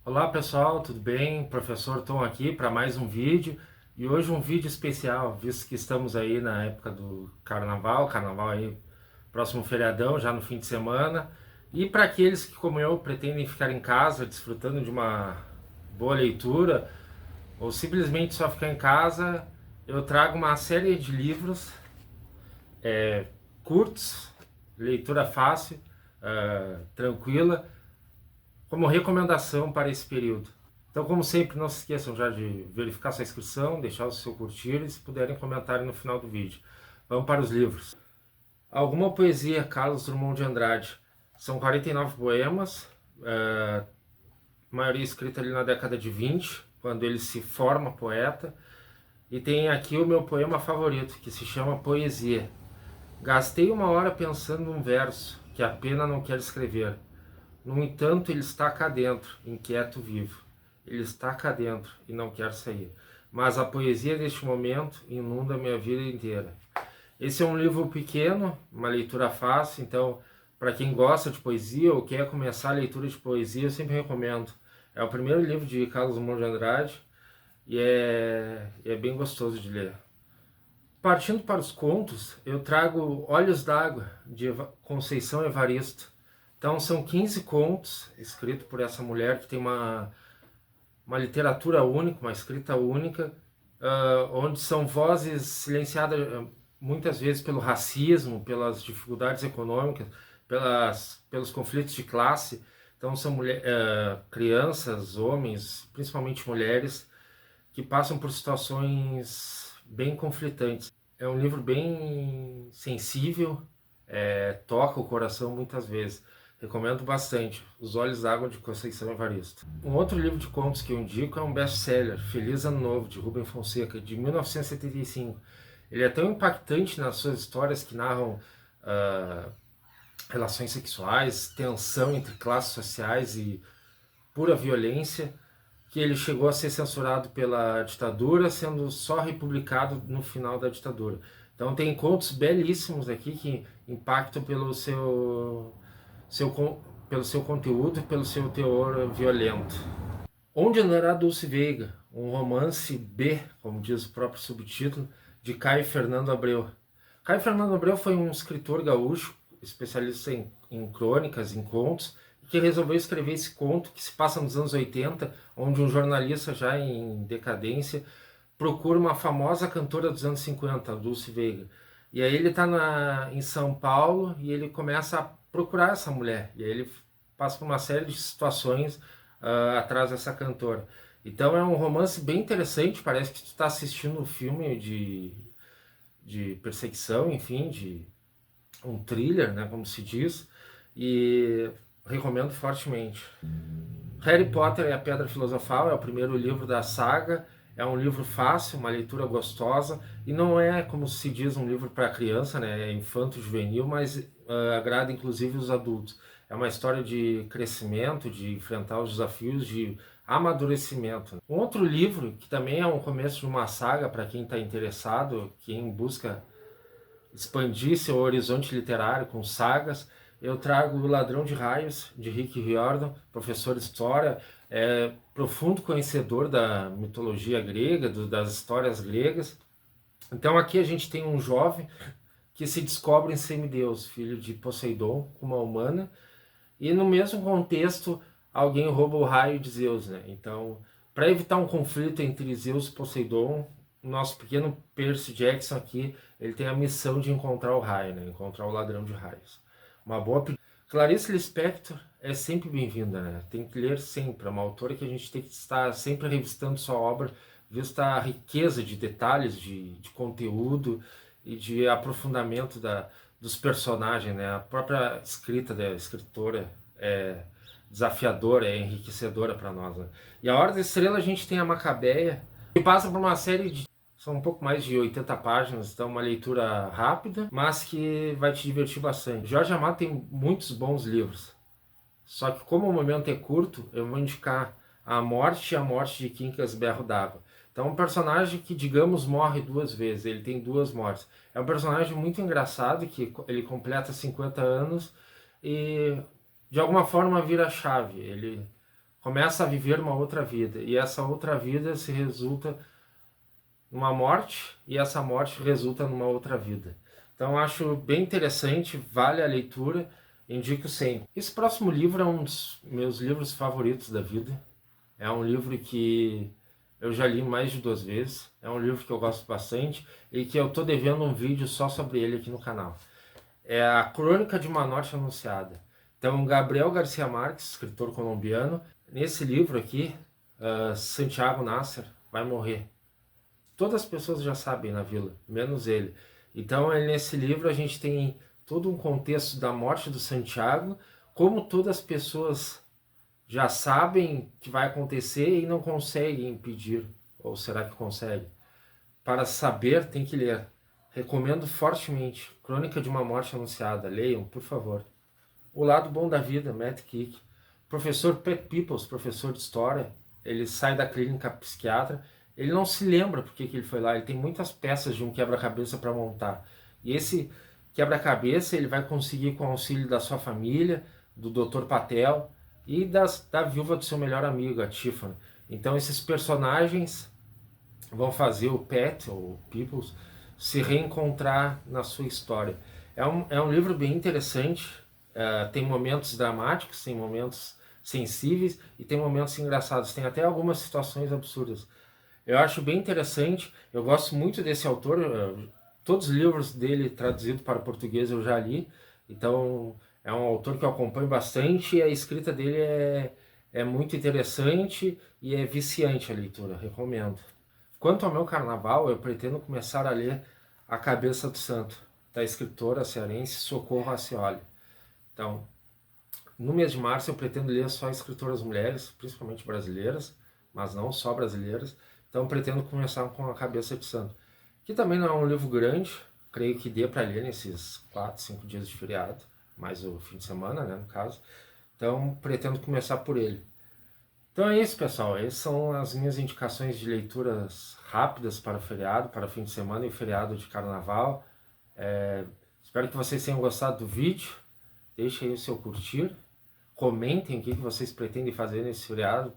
Olá pessoal, tudo bem? Professor Tom aqui para mais um vídeo e hoje um vídeo especial, visto que estamos aí na época do carnaval aí, próximo feriadão, já no fim de semana. E para aqueles que, como eu, pretendem ficar em casa desfrutando de uma boa leitura ou simplesmente só ficar em casa, eu trago uma série de livros curtos, leitura fácil, tranquila, como recomendação para esse período. Então, como sempre, não se esqueçam já de verificar sua inscrição, deixar o seu curtir e, se puderem, comentarem no final do vídeo. Vamos para os livros. Alguma poesia, Carlos Drummond de Andrade. São 49 poemas, a maioria escrita ali na década de 20, quando ele se forma poeta. E tem aqui o meu poema favorito, que se chama Poesia. Gastei uma hora pensando num verso que a pena não quer escrever. No entanto, ele está cá dentro, inquieto vivo. Ele está cá dentro e não quer sair. Mas a poesia deste momento inunda a minha vida inteira. Esse é um livro pequeno, uma leitura fácil, então, para quem gosta de poesia ou quer começar a leitura de poesia, eu sempre recomendo. É o primeiro livro de Carlos Drummond de Andrade e é bem gostoso de ler. Partindo para os contos, eu trago Olhos d'Água, de Conceição Evaristo. Então são 15 contos escritos por essa mulher que tem uma literatura única, uma escrita única, onde são vozes silenciadas muitas vezes pelo racismo, pelas dificuldades econômicas, pelos conflitos de classe. Então são crianças, homens, principalmente mulheres, que passam por situações bem conflitantes. É um livro bem sensível, toca o coração muitas vezes. Recomendo bastante, Os Olhos d'Água, de Conceição Evaristo. Um outro livro de contos que eu indico é um best-seller, Feliz Ano Novo, de Rubem Fonseca, de 1975. Ele é tão impactante nas suas histórias que narram relações sexuais, tensão entre classes sociais e pura violência, que ele chegou a ser censurado pela ditadura, sendo só republicado no final da ditadura. Então tem contos belíssimos aqui que impactam pelo seu conteúdo e pelo seu teor violento. Onde andará Dulce Veiga? Um romance B, como diz o próprio subtítulo, de Caio Fernando Abreu. Caio Fernando Abreu foi um escritor gaúcho, especialista em crônicas, em contos, que resolveu escrever esse conto que se passa nos anos 80, onde um jornalista já em decadência procura uma famosa cantora dos anos 50, Dulce Veiga. E aí ele está em São Paulo e ele começa a procurar essa mulher. E aí ele passa por uma série de situações atrás dessa cantora. Então é um romance bem interessante, parece que tu está assistindo um filme de perseguição, enfim, de um thriller, né, como se diz, e recomendo fortemente. Harry Potter e a Pedra Filosofal é o primeiro livro da saga. É um livro fácil, uma leitura gostosa, e não é, como se diz, um livro para criança, né? É infanto-juvenil, mas agrada inclusive os adultos. É uma história de crescimento, de enfrentar os desafios, de amadurecimento. Um outro livro, que também é um começo de uma saga para quem está interessado, quem busca expandir seu horizonte literário com sagas, eu trago O Ladrão de Raios, de Rick Riordan, professor de história, profundo conhecedor da mitologia grega, das histórias gregas. Então aqui a gente tem um jovem que se descobre em semideus, filho de Poseidon, uma humana, e no mesmo contexto alguém rouba o raio de Zeus, né? Então, para evitar um conflito entre Zeus e Poseidon, o nosso pequeno Percy Jackson aqui, ele tem a missão de encontrar o raio, né? Encontrar o ladrão de raios. Uma boa. Clarice Lispector é sempre bem-vinda, né? Tem que ler sempre. É uma autora que a gente tem que estar sempre revistando sua obra, vista a riqueza de detalhes, de conteúdo e de aprofundamento dos personagens, né? A própria escrita da escritora é desafiadora, é enriquecedora para nós, né? E a Hora da Estrela a gente tem a Macabeia, que passa por uma série de... São um pouco mais de 80 páginas, então uma leitura rápida, mas que vai te divertir bastante. Jorge Amado tem muitos bons livros, só que como o momento é curto, eu vou indicar A Morte e a Morte de Quincas Berro d'Água. Então é um personagem que, digamos, morre duas vezes, ele tem duas mortes. É um personagem muito engraçado, que ele completa 50 anos e de alguma forma vira chave. Ele começa a viver uma outra vida, e essa outra vida se resulta numa morte, e essa morte resulta numa outra vida. Então acho bem interessante, vale a leitura, indico sempre. Esse próximo livro é um dos meus livros favoritos da vida. É um livro que eu já li mais de 2 vezes, é um livro que eu gosto bastante e que eu tô devendo um vídeo só sobre ele aqui no canal. É A Crônica de uma Morte Anunciada. Então, Gabriel Garcia Marques, escritor colombiano, nesse livro aqui, Santiago Nasser vai morrer. Todas as pessoas já sabem na vila, menos ele. Então, nesse livro a gente tem todo um contexto da morte do Santiago, como todas as pessoas já sabem que vai acontecer e não conseguem impedir. Ou será que conseguem? Para saber, tem que ler. Recomendo fortemente. Crônica de uma Morte Anunciada. Leiam, por favor. O Lado Bom da Vida, Matt Kick. Professor Pat Peoples, professor de História. Ele sai da clínica psiquiatra. Ele não se lembra porque que ele foi lá. Ele tem muitas peças de um quebra-cabeça para montar. E esse quebra-cabeça ele vai conseguir com o auxílio da sua família, do Dr. Patel e da viúva do seu melhor amigo, a Tiffany. Então esses personagens vão fazer o Pat, ou Peoples, se reencontrar na sua história. É um livro bem interessante, tem momentos dramáticos, tem momentos sensíveis e tem momentos engraçados, tem até algumas situações absurdas. Eu acho bem interessante, eu gosto muito desse autor, todos os livros dele traduzidos para o português eu já li, então é um autor que eu acompanho bastante e a escrita dele é muito interessante e é viciante a leitura, recomendo. Quanto ao meu carnaval, eu pretendo começar a ler A Cabeça do Santo, da escritora cearense Socorro Racioli. Então, no mês de março eu pretendo ler só escritoras mulheres, principalmente brasileiras, mas não só brasileiras. Então pretendo começar com A Cabeça de Santo, que também não é um livro grande, creio que dê para ler nesses 4, 5 dias de feriado, mais o fim de semana, né, no caso. Então pretendo começar por ele. Então é isso, pessoal. Essas são as minhas indicações de leituras rápidas para o feriado, para o fim de semana e o feriado de carnaval. Espero que vocês tenham gostado do vídeo. Deixem aí o seu curtir. Comentem o que vocês pretendem fazer nesse feriado,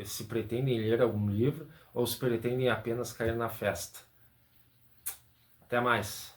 se pretendem ler algum livro ou se pretendem apenas cair na festa. Até mais!